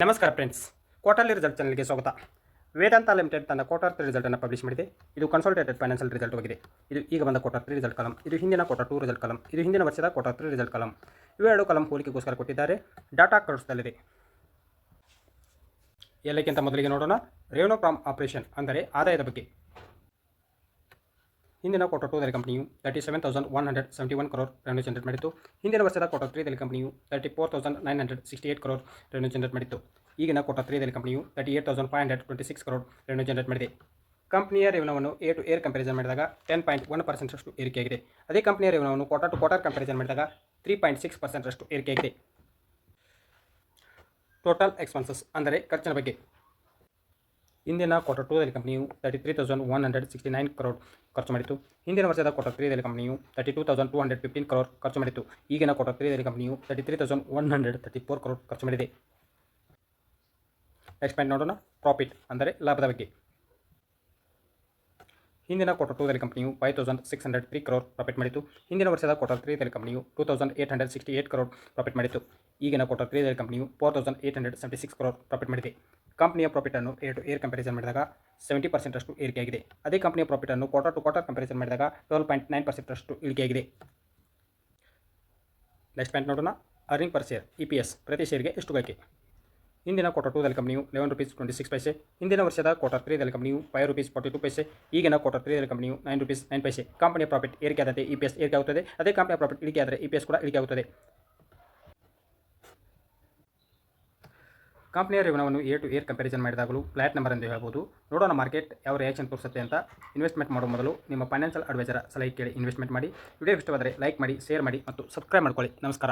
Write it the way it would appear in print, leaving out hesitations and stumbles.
ನಮಸ್ಕಾರ friends, quarterly result ಚಾನಲ್ಗೆ ಸ್ವಾಗತ. ವೇದಾಂತ ಲಿಮಿಟೆಡ್ ತನ್ನ ಕ್ವಾರ್ಟರ್ 3 ರಿಸಲ್ಟನ್ನು ಪಬ್ಲಿಷ್ ಮಾಡಿದೆ. ಇದು ಕನ್ಸಾಲಿಡೇಟೆಡ್ ಫೈನಾನ್ಷಿಯಲ್ ರಿಸಲ್ಟ್ ಆಗಿದೆ. ಇದು ಈಗ ಬಂದ ಕ್ವಾರ್ಟರ್ 3 ರಿಸಲ್ಟ್ ಕಾಲಮ್, ಇದು ಹಿಂದಿನ ಕ್ವಾರ್ಟರ್ 2 ರಿಸಲ್ಟ್ ಕಾಲಮ್, ಇದು ಹಿಂದಿನ ವರ್ಷದ ಕ್ವಾರ್ಟರ್ 3 ರಿಸಲ್ಟ್ ಕಾಲಮ್. ಇವೆರಡು ಕಾಲಮ್ ಹೋಲಿಕೆಗೋಸ್ಕರ ಕೊಟ್ಟಿದ್ದಾರೆ. ಡಾಟಾ ಕಳಿಸ್ದಲ್ಲಿದೆ. ಎಲ್ಲಕ್ಕಿಂತ ಮೊದಲಿಗೆ ನೋಡೋಣ ರೆವೆನ್ಯೂ ಫ್ರಾಮ್ ಆಪರೇಷನ್ ಅಂದರೆ ಆದಾಯದ ಬಗ್ಗೆ. ಹಿಂದಿನ ಕ್ವಾರ್ಟರ್ 2 ದಲ್ಲಿ ಕಂಪನಿಯು 37,171 crore ರೆವೆನ್ಯೂ ಜನರೇಟ್ ಮಾಡಿತ್ತು. ಹಿಂದಿನ ವರ್ಷದ ಕ್ವಾರ್ಟರ್ 3 ದಲ್ಲಿ ಕಂಪನಿಯು 34,968 crore ರೆವೆನ್ಯೂ ಜನರೇಟ್ ಮಾಡಿತ್ತು. ಈಗಿನ ಕ್ವಾರ್ಟರ್ 3 ದಲ್ಲಿ ಕಂಪನಿಯು 38,526 crore ರೆವೆನ್ಯೂ ಜನರೇಟ್ ಮಾಡಿದೆ. ಕಂಪನಿಯ ರೆವೆನ್ಯೂವನ್ನು ಎ ಟು ಏರ್ ಕಂಪ್ಯಾರಿಸನ್ ಮಾಡಿದಾಗ 10.1% ಅಷ್ಟು ಏರಿಕೆಯಾಗಿದೆ. ಅದೇ ಕಂಪನಿಯ ರೆವೆನ್ಯೂವನ್ನು ಕ್ವಾರ್ಟರ್ ಟು ಕ್ವಾರ್ಟರ್ ಕಂಪ್ಯಾರಿಸನ್ ಮಾಡಿದಾಗ 3.6% ಅಷ್ಟು ಏರಿಕೆಯಾಗಿದೆ. ಟೋಟಲ್ ಎಕ್ಸ್ಪೆನ್ಸಸ್ ಅಂದರೆ ಖರ್ಚಿನ ಬಗ್ಗೆ. ಹಿಂದಿನ ಕ್ವಾರ್ಟರ್ 2 ದಲ್ಲಿ ಕಂಪನಿಯು 33,169 crore ಖರ್ಚು ಮಾಡಿತ್ತು. ಹಿಂದಿನ ವರ್ಷದ ಕ್ವಾರ್ಟರ್ 3 ದಲ್ಲಿ ಕಂಪನಿಯು 32,215 crore ಖರ್ಚು ಮಾಡಿತ್ತು. ಈಗಿನ ಕ್ವಾರ್ಟರ್ 3 ದಲ್ಲಿ ಕಂಪನಿಯು 33,134 crore ಖರ್ಚು ಮಾಡಿದೆ. ನೆಕ್ಸ್ಟ್ ಪಾಯಿಂಟ್ ನೋಡೋಣ, ಪ್ರಾಫಿಟ್ ಅಂದರೆ ಲಾಭದ ಬಗ್ಗೆ. ಹಿಂದಿನ ಕ್ವಾರ್ಟರ್ 2 ದಲ್ಲಿ ಕಂಪನಿಯು 5,603 crore ಪ್ರಾಫಿಟ್ ಮಾಡಿತ್ತು. ಹಿಂದಿನ ವರ್ಷದ ಕ್ವಾರ್ಟರ್ 3 ದಲ್ಲಿ ಕಂಪನಿಯು 2,868 crore ಪ್ರಾಫಿಟ್ ಮಾಡಿತ್ತು. ಈಗಿನ ಕ್ವಾರ್ಟರ್ 3 ದಲ್ಲಿ ಕಂಪನಿಯು 4,876 crore ಪ್ರಾಫಿಟ್ ಮಾಡಿದೆ. ಕಂಪನಿಯ ಪ್ರಾಫಿಟನ್ನು ಏರ್ ಟು ಏರ್ ಕಂಪ್ಯಾರಿಸನ್ ಮಾಡಿದಾಗ 70% ಅಷ್ಟು ಏರಿಕೆಯಾಗಿದೆ. ಅದೇ ಕಂಪನಿಯ ಪ್ರಾಫಿಟನ್ನು ಕ್ವಾರ್ಟರ್ ಟು ಕ್ವಾರ್ಟರ್ ಕಂಪ್ಯಾರಿಸನ್ ಮಾಡಿದಾಗ 12.9% ಅಷ್ಟು ಇಳಿಕೆಯಾಗಿದೆ. ನೆಕ್ಸ್ಟ್ ಪಾಯಿಂಟ್ ನೋಡೋಣ, ಅರ್ನಿಂಗ್ ಪರ್ ಶೇರ್ EPS ಪ್ರತಿ ಶೇರ್ಗೆ ಎಷ್ಟು ಗಳಿಕೆ. ಹಿಂದಿನ ಕ್ವಾರ್ಟರ್ 2 ದಲ್ಲಿ ಕಂಪನಿಯು 11 rupees 26 paise. ಹಿಂದಿನ ವರ್ಷದ ಕ್ವಾರ್ಟರ್ 3 ದಲ್ಲಿ ಕಂಪನಿಯು 5 rupees 42 paise. ಈಗಿನ ಕ್ವಾರ್ಟರ್ 3 ದಲ್ಲಿ ಕಂಪನಿಯು 9 rupees 9 paise. ಕಂಪನಿಯ ಪ್ರಾಫಿಟ್ ಏರಿಕೆಯಾದಂತೆ EPS ಏರಿಕೆಯಾಗುತ್ತದೆ. ಅದೇ ಕಂಪನಿಯ ಪ್ರಾಫಿಟ್ ಇಳಿಕೆಯಾದರೆ EPS ಕೂಡ ಇಳಿಕೆಯಾಗುತ್ತದೆ. ಕಂಪನಿಯ ರೆವೆನ್ಯೂವನ್ನು ಎ ಟು ಏರ್ ಕಂಪ್ಯಾರಿಸನ್ ಮಾಡಿದಾಗಲೂ ಫ್ಲಾಟ್ ನಂಬರ್ ಎಂದು ಹೇಳ್ಬೋದು. ನೋಡೋಣ ಮಾರ್ಕೆಟ್ ಯಾವ ರಿಯಾಕ್ಷನ್ ತೋರಿಸುತ್ತೆ ಅಂತ. ಇನ್ವೆಸ್ಟ್ಮೆಂಟ್ ಮಾಡೋ ಮೊದಲು ನಿಮ್ಮ ಫೈನಾನ್ಷಿಯಲ್ ಅಡ್ವೈಸರ್ ಸಲಹೆ ಕೇಳಿ ಇನ್ವೆಸ್ಟ್ಮೆಂಟ್ ಮಾಡಿ. ವಿಡಿಯೋ ಇಷ್ಟವಾದರೆ ಲೈಕ್ ಮಾಡಿ, ಶೇರ್ ಮಾಡಿ ಮತ್ತು ಸಬ್ಸ್ಕ್ರೈಬ್ ಮಾಡ್ಕೊಳ್ಳಿ. ನಮಸ್ಕಾರ.